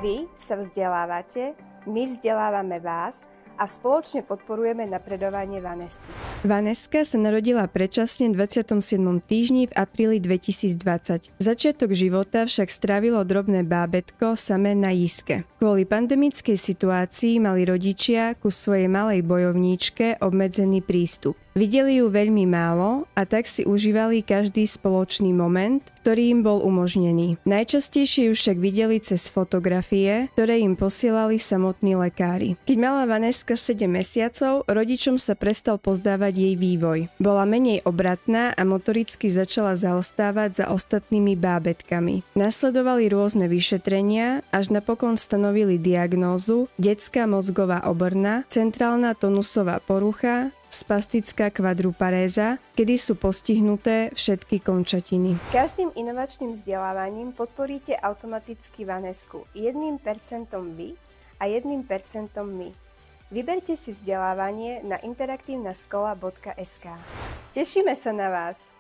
Vy sa vzdelávate, my vzdelávame vás a spoločne podporujeme napredovanie Vanesky. Vaneska sa narodila predčasne v 27. týždni v apríli 2020. Začiatok života však strávilo drobné bábätko samé na jízke. Kvôli pandemickej situácii mali rodičia ku svojej malej bojovníčke obmedzený prístup. Videli ju veľmi málo a tak si užívali každý spoločný moment, ktorý im bol umožnený. Najčastejšie ju však videli cez fotografie, ktoré im posielali samotní lekári. Keď mala Vaneska 7 mesiacov, rodičom sa prestal pozdávať jej vývoj. Bola menej obratná a motoricky začala zaostávať za ostatnými bábätkami. Nasledovali rôzne vyšetrenia, až napokon stanovili diagnózu detská mozgová obrna, centrálna tonusová porucha, spastická kvadruparéza, kedy sú postihnuté všetky končatiny. Každým inovačným vzdelávaním podporíte automaticky Vanesku 1% vy a 1% my. Vyberte si vzdelávanie na interaktívnaškola.sk. Tešíme sa na vás!